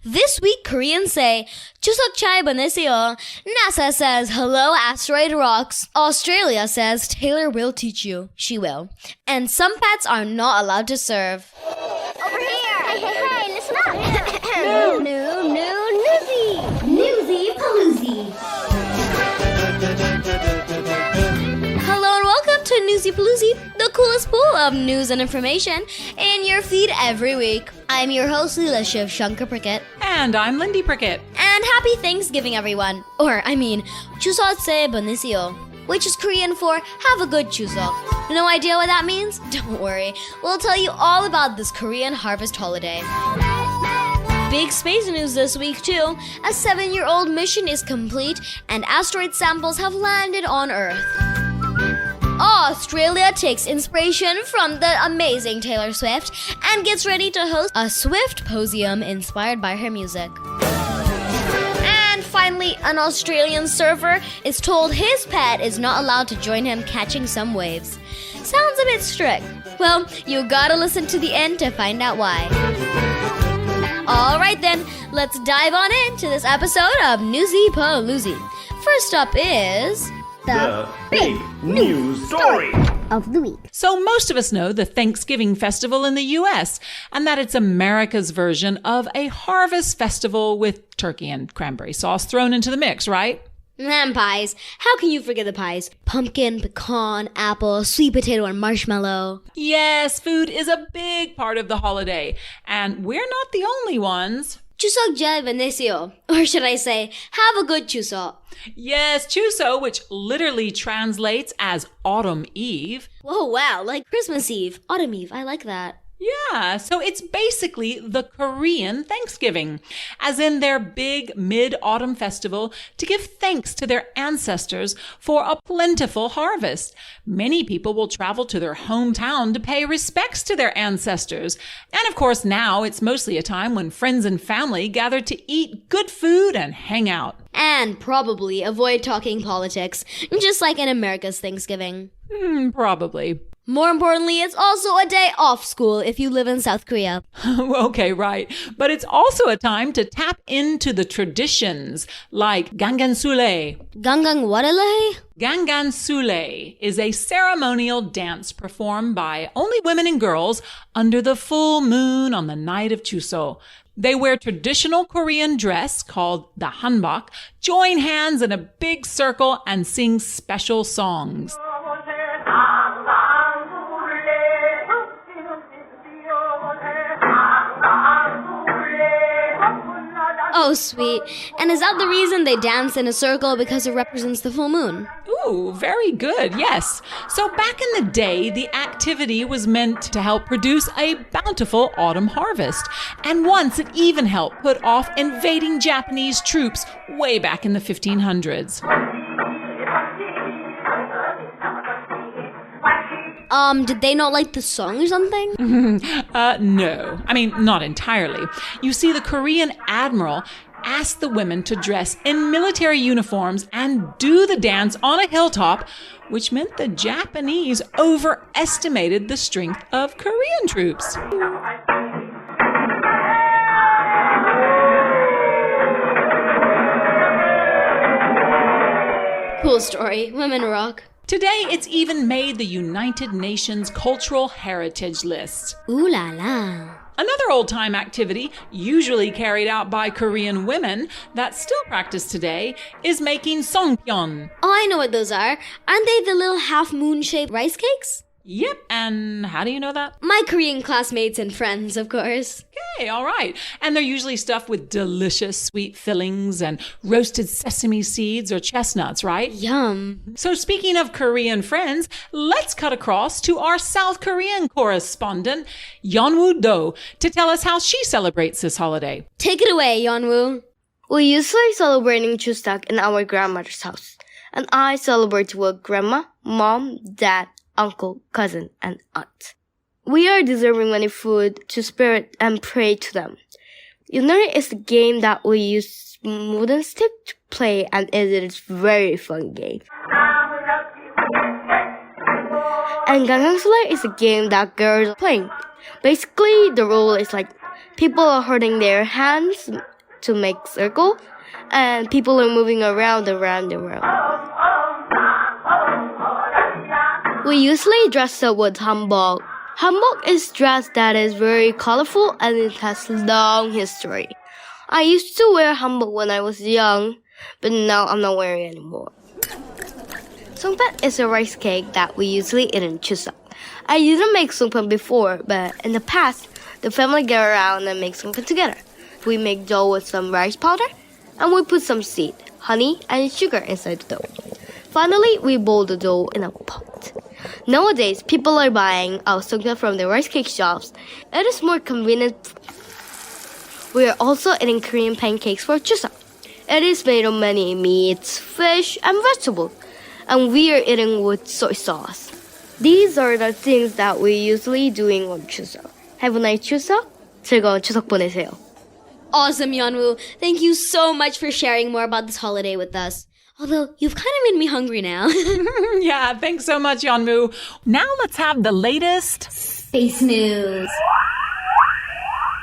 This week, Koreans say, Chuseok chai bonaeseyo. NASA says, hello, asteroid rocks. Australia says, Taylor will teach you. She will. And some pets are not allowed to serve. Over here! Hey, listen up! Newsy Pooloozi! Hello and welcome to Newsy Pooloozi, the coolest pool of news and information in your feed every week. I'm your host, Leela Shiv Shankar Prickett. And I'm Lindy Prickett. And happy Thanksgiving, everyone. Chuseok bonaeseyo, which is Korean for have a good Chuseok. No idea what that means? Don't worry. We'll tell you all about this Korean harvest holiday. Big space news this week, too. A 7-year-old mission is complete and asteroid samples have landed on Earth. Australia takes inspiration from the amazing Taylor Swift and gets ready to host a Swiftposium inspired by her music. And finally, an Australian surfer is told his pet is not allowed to join him catching some waves. Sounds a bit strict. Well, you gotta listen to the end to find out why. Alright then, let's dive on into this episode of Newsy Pooloozi. First up is... The big news story of the week. So most of us know the Thanksgiving festival in the U.S. and that it's America's version of a harvest festival with turkey and cranberry sauce thrown into the mix, right? And pies. How can you forget the pies? Pumpkin, pecan, apple, sweet potato, and marshmallow. Yes, food is a big part of the holiday. And we're not the only ones. Chuseok chai bonaeseyo. Or should I say, have a good Chuseok. Yes, Chuseok, which literally translates as Autumn Eve. Whoa, wow, like Christmas Eve. Autumn Eve, I like that. Yeah, so it's basically the Korean Thanksgiving, as in their big mid-autumn festival to give thanks to their ancestors for a plentiful harvest. Many people will travel to their hometown to pay respects to their ancestors. And of course, now it's mostly a time when friends and family gather to eat good food and hang out. And probably avoid talking politics, just like in America's Thanksgiving. Probably. More importantly, it's also a day off school if you live in South Korea. Okay, right. But it's also a time to tap into the traditions like Gangansule. Gangang waralay? Gangansule is a ceremonial dance performed by only women and girls under the full moon on the night of Chuseok. They wear traditional Korean dress called the hanbok, join hands in a big circle, and sing special songs. Oh, sweet. And is that the reason they dance in a circle, because it represents the full moon? Ooh, very good, yes. So back in the day, the activity was meant to help produce a bountiful autumn harvest. And once it even helped put off invading Japanese troops way back in the 1500s. Did they not like the song or something? No. I mean, not entirely. You see, the Korean admiral asked the women to dress in military uniforms and do the dance on a hilltop, which meant the Japanese overestimated the strength of Korean troops. Cool story. Women rock. Today, it's even made the United Nations Cultural Heritage List. Ooh la la. Another old-time activity, usually carried out by Korean women, that's still practiced today, is making songpyeon. Oh, I know what those are. Aren't they the little half-moon-shaped rice cakes? Yep, and how do you know that? My Korean classmates and friends, of course. Okay, all right. And they're usually stuffed with delicious sweet fillings and roasted sesame seeds or chestnuts, right? Yum. So speaking of Korean friends, let's cut across to our South Korean correspondent, Yeonwoo Do, to tell us how she celebrates this holiday. Take it away, Yeonwoo. We usually celebrating Chuseok in our grandmother's house. And I celebrate with grandma, mom, dad, uncle, cousin, and aunt. We are deserving many food to spirit and pray to them. Yunari is a game that we use wooden stick to play, and it is very fun game. And Gangansule is a game that girls are playing. Basically, the rule is like People are holding their hands to make circle, and people are moving around the world. We usually dress up with hanbok. Hanbok is dress that is very colorful and it has long history. I used to wear hanbok when I was young, but now I'm not wearing it anymore. Songpan is a rice cake that we usually eat in Chuseok. I didn't make songpan before, but in the past, the family get around and make songpan together. We make dough with some rice powder, and we put some seed, honey, and sugar inside the dough. Finally, we boil the dough in a pot. Nowadays, people are buying our songpan from the rice cake shops. It is more convenient. We are also eating Korean pancakes for Chuseok. It is made of many meats, fish, and vegetables, and we are eating with soy sauce. These are the things that we usually doing on Chuseok. Have a nice Chuseok. 즐거운 추석 보내세요. Awesome, Yeonwoo. Thank you so much for sharing more about this holiday with us. Although, you've kind of made me hungry now. Yeah, thanks so much, Yeonwoo. Now let's have the latest Space news.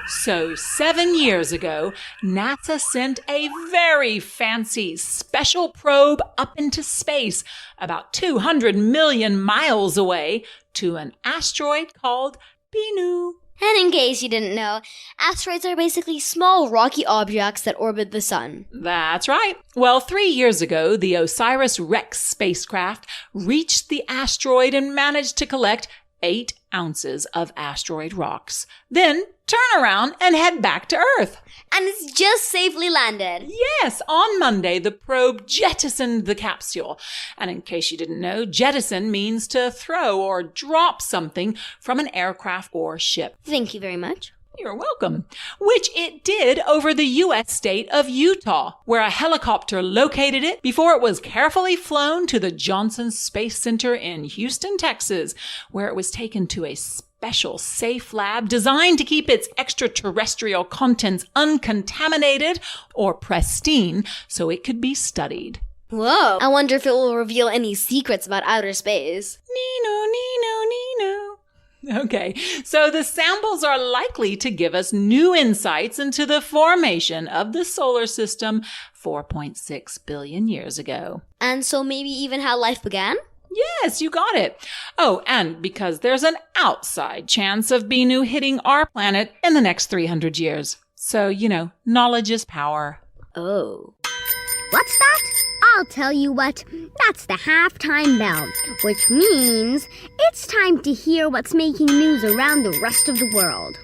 So 7 years ago, NASA sent a very fancy special probe up into space, about 200 million miles away, to an asteroid called Bennu. And in case you didn't know, asteroids are basically small rocky objects that orbit the sun. That's right. Well, 3 years ago, the OSIRIS-REx spacecraft reached the asteroid and managed to collect 8 ounces of asteroid rocks. Then turn around and head back to Earth. And it's just safely landed. Yes, on Monday, the probe jettisoned the capsule. And in case you didn't know, jettison means to throw or drop something from an aircraft or ship. Thank you very much. You're welcome. Which it did over the U.S. state of Utah, where a helicopter located it before it was carefully flown to the Johnson Space Center in Houston, Texas, where it was taken to a special safe lab designed to keep its extraterrestrial contents uncontaminated or pristine so it could be studied. Whoa. I wonder if it will reveal any secrets about outer space. Nino, Nino, Nino. Okay, so the samples are likely to give us new insights into the formation of the solar system 4.6 billion years ago. And so maybe even how life began? Yes, you got it. Oh, and because there's an outside chance of Bennu hitting our planet in the next 300 years. So, knowledge is power. Oh. What's that? I'll tell you what. That's the halftime bell, which means it's time to hear what's making news around the rest of the world.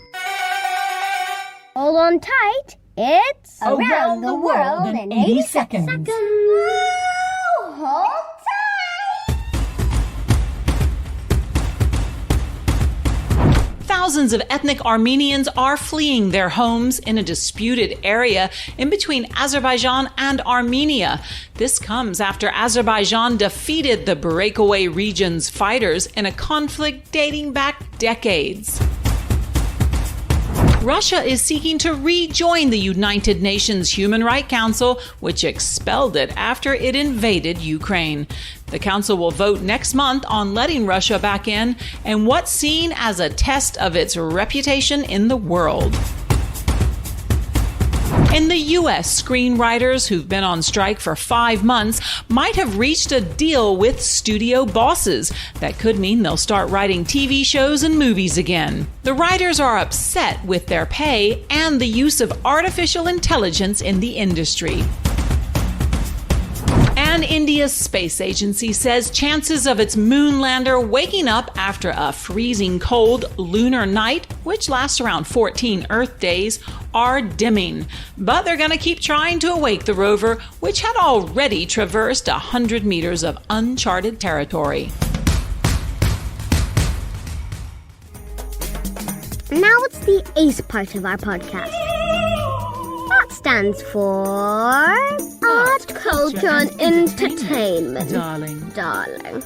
Hold on tight. It's Around the World in 80 Seconds. Whoa, hold tight. Thousands of ethnic Armenians are fleeing their homes in a disputed area in between Azerbaijan and Armenia. This comes after Azerbaijan defeated the breakaway region's fighters in a conflict dating back decades. Russia is seeking to rejoin the United Nations Human Rights Council, which expelled it after it invaded Ukraine. The council will vote next month on letting Russia back in, and what's seen as a test of its reputation in the world. In the U.S., screenwriters who've been on strike for 5 months might have reached a deal with studio bosses. That could mean they'll start writing TV shows and movies again. The writers are upset with their pay and the use of artificial intelligence in the industry. And India's space agency says chances of its moon lander waking up after a freezing cold lunar night, which lasts around 14 Earth days, are dimming. But they're going to keep trying to awake the rover, which had already traversed 100 meters of uncharted territory. Now it's the ACE part of our podcast. That stands for Art, Culture and Entertainment. Darling.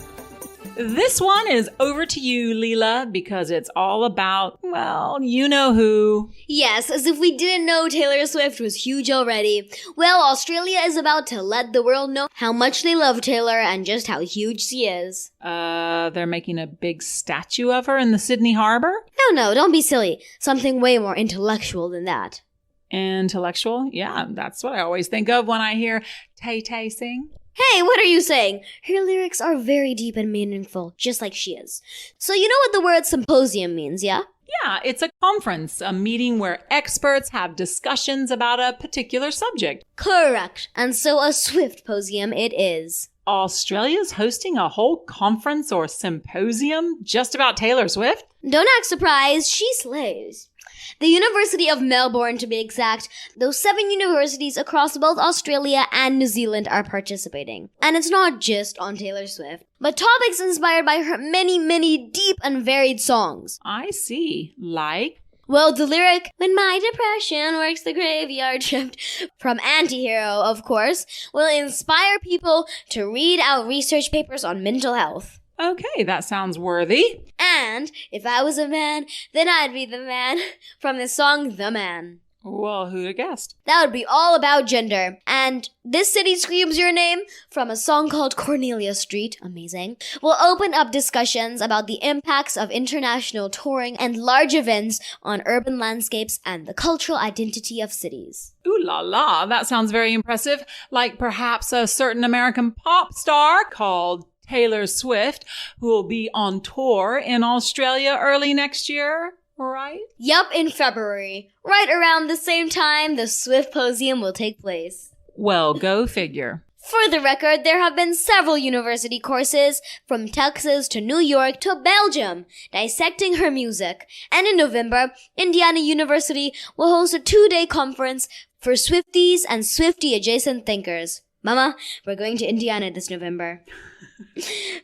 This one is over to you, Leela, because it's all about, well, you know who. Yes, as if we didn't know Taylor Swift was huge already. Well, Australia is about to let the world know how much they love Taylor and just how huge she is. They're making a big statue of her in the Sydney Harbor? No, don't be silly. Something way more intellectual than that. Intellectual? Yeah, that's what I always think of when I hear Tay-Tay sing. Hey, what are you saying? Her lyrics are very deep and meaningful, just like she is. So you know what the word symposium means, yeah? Yeah, it's a conference, a meeting where experts have discussions about a particular subject. Correct. And so a Swiftposium it is. Australia's hosting a whole conference or symposium just about Taylor Swift? Don't act surprised, she slays. The University of Melbourne, to be exact, those 7 universities across both Australia and New Zealand are participating. And it's not just on Taylor Swift, but topics inspired by her many, many deep and varied songs. I see. Like? Well, the lyric, "When my depression works the graveyard shift," from Antihero, of course, will inspire people to read out research papers on mental health. Okay, that sounds worthy. And if I was a man, then I'd be the man from the song The Man. Well, who'd have guessed? That would be all about gender. And This City Screams Your Name, from a song called Cornelia Street, amazing, will open up discussions about the impacts of international touring and large events on urban landscapes and the cultural identity of cities. Ooh la la, that sounds very impressive. Like perhaps a certain American pop star called Taylor Swift, who will be on tour in Australia early next year, right? Yup, in February. Right around the same time the Swiftposium will take place. Well, go figure. For the record, there have been several university courses, from Texas to New York to Belgium, dissecting her music. And in November, Indiana University will host a 2-day conference for Swifties and Swiftie-adjacent thinkers. Mama, we're going to Indiana this November.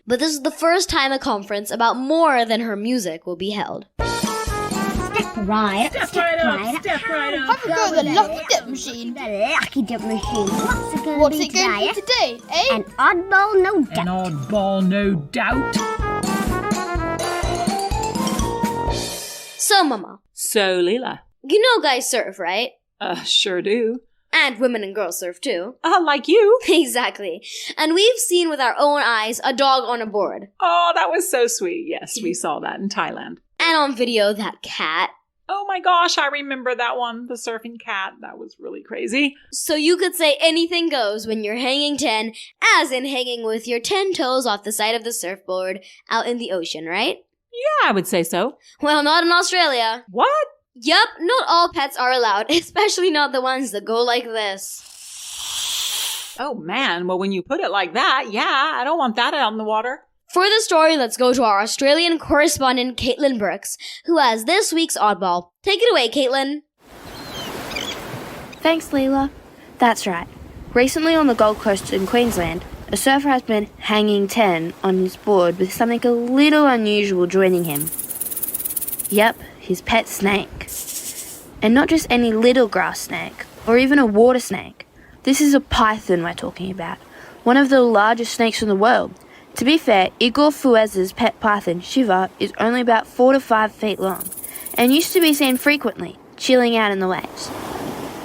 But this is the first time a conference about more than her music will be held. Step right up. Have a go at the lucky dip machine. The lucky dip machine. What's it going to do today, eh? An oddball, no doubt. An oddball, no doubt. So, Mama, So, Leela. you know guys surf, right? Sure do. And women and girls surf too. Like you. Exactly. And we've seen with our own eyes a dog on a board. Oh, that was so sweet. Yes, we saw that in Thailand. And on video, that cat. Oh my gosh, I remember that one, the surfing cat. That was really crazy. So you could say anything goes when you're hanging 10, as in hanging with your 10 toes off the side of the surfboard out in the ocean, right? Yeah, I would say so. Well, not in Australia. What? Yup, not all pets are allowed, especially not the ones that go like this. Oh man, well when you put it like that, yeah, I don't want that out in the water. For the story, let's go to our Australian correspondent, Caitlin Brooks, who has this week's Oddball. Take it away, Caitlin. Thanks, Leela. That's right. Recently on the Gold Coast in Queensland, a surfer has been hanging 10 on his board with something a little unusual joining him. Yep, his pet snake. And not just any little grass snake, or even a water snake. This is a python we're talking about, one of the largest snakes in the world. To be fair, Igor Fuez's pet python, Shiva, is only about 4 to 5 feet long, and used to be seen frequently, chilling out in the waves.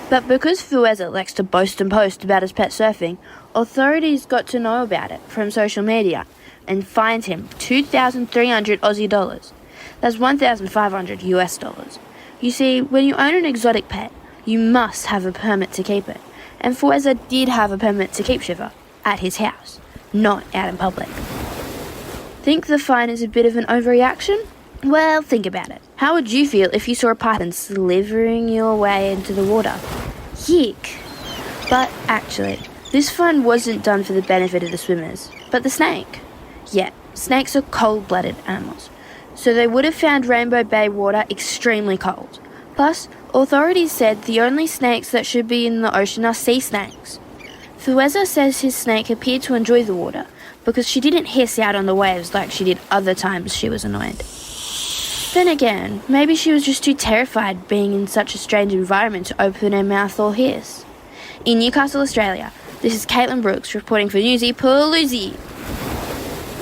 But because Fueza likes to boast and post about his pet surfing, authorities got to know about it from social media, and fined him 2,300 Aussie dollars. That's 1,500 US dollars. You see, when you own an exotic pet, you must have a permit to keep it. And Fueza did have a permit to keep Shiva at his house, not out in public. Think the fine is a bit of an overreaction? Well, think about it. How would you feel if you saw a python slithering your way into the water? Yuck. But actually, this fine wasn't done for the benefit of the swimmers, but the snake. Yeah, snakes are cold-blooded animals, so they would have found Rainbow Bay water extremely cold. Plus, authorities said the only snakes that should be in the ocean are sea snakes. Fueza says his snake appeared to enjoy the water because she didn't hiss out on the waves like she did other times she was annoyed. Then again, maybe she was just too terrified being in such a strange environment to open her mouth or hiss. In Newcastle, Australia, this is Caitlin Brooks reporting for Newsy Pooloozi.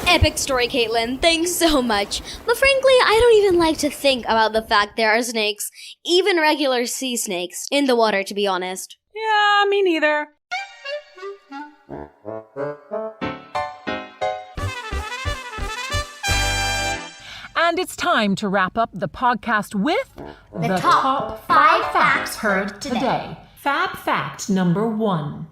Epic story, Caitlin. Thanks so much. But frankly, I don't even like to think about the fact there are snakes, even regular sea snakes, in the water, to be honest. Yeah, me neither. And it's time to wrap up the podcast with The top 5 facts heard today. Fab fact number 1.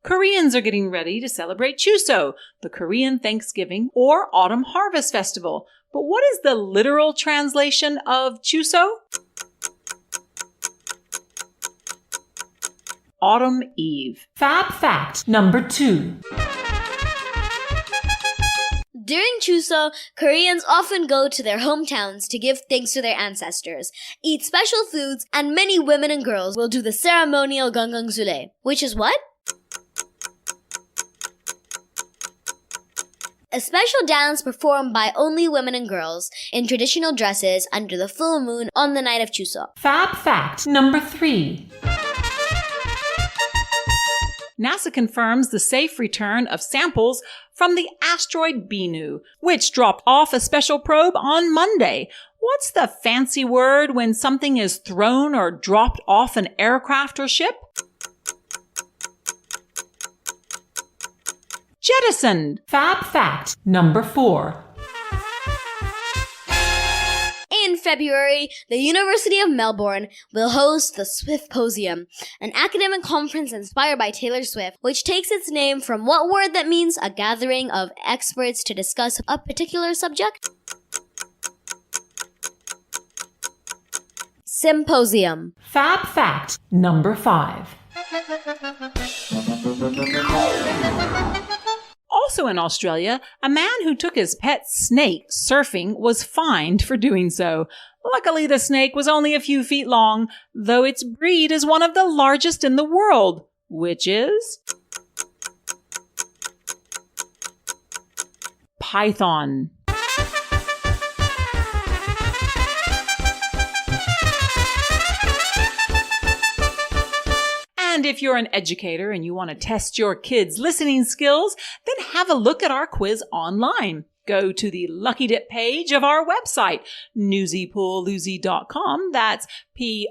Koreans are getting ready to celebrate Chuseok, the Korean Thanksgiving or Autumn Harvest Festival. But what is the literal translation of Chuseok? Autumn Eve. Fab fact number 2. During Chuseok, Koreans often go to their hometowns to give thanks to their ancestors, eat special foods, and many women and girls will do the ceremonial gangangsule, which is what? A special dance performed by only women and girls in traditional dresses under the full moon on the night of Chuseok. Fab fact number 3. NASA confirms the safe return of samples from the asteroid Bennu, which dropped off a special probe on Monday. What's the fancy word when something is thrown or dropped off an aircraft or ship? Jettisoned. Fab fact number 4. In February, the University of Melbourne will host the Swiftposium, an academic conference inspired by Taylor Swift, which takes its name from what word that means a gathering of experts to discuss a particular subject? Symposium. Fab fact number 5. Also in Australia, a man who took his pet snake surfing was fined for doing so. Luckily, the snake was only a few feet long, though its breed is one of the largest in the world, which is python. And if you're an educator and you want to test your kids' listening skills, then have a look at our quiz online. Go to the Lucky Dip page of our website, newsypooloozi.com. That's Pooloozi.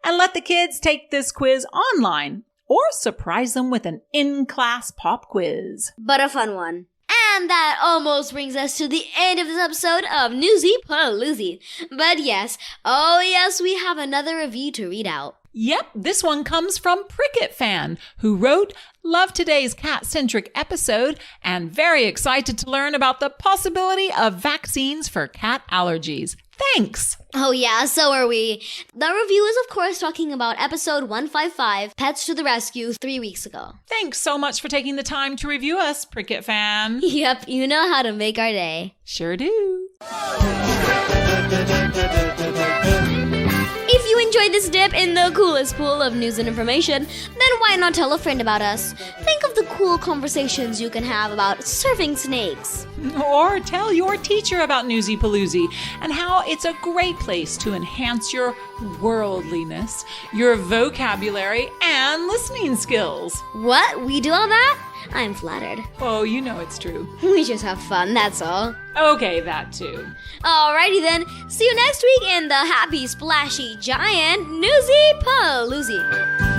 And let the kids take this quiz online or surprise them with an in-class pop quiz. But a fun one. And that almost brings us to the end of this episode of Newsy Pooloozi. But yes, oh yes, we have another review to read out. Yep, this one comes from Pricket Fan, who wrote, "Love today's cat-centric episode and very excited to learn about the possibility of vaccines for cat allergies. Thanks." Oh yeah, so are we. The review is of course talking about episode 155, Pets to the Rescue, 3 weeks ago. Thanks so much for taking the time to review us, Pricket Fan. Yep, you know how to make our day. Sure do. If you enjoyed this dip in the coolest pool of news and information, then why not tell a friend about us? Think of the cool conversations you can have about surfing snakes. Or tell your teacher about Newsy Pooloozi and how it's a great place to enhance your worldliness, your vocabulary, and listening skills. What? We do all that? I'm flattered. Oh, you know it's true. We just have fun, that's all. Okay, that too. Alrighty then, see you next week in the happy, splashy, giant Newsy Pooloozi.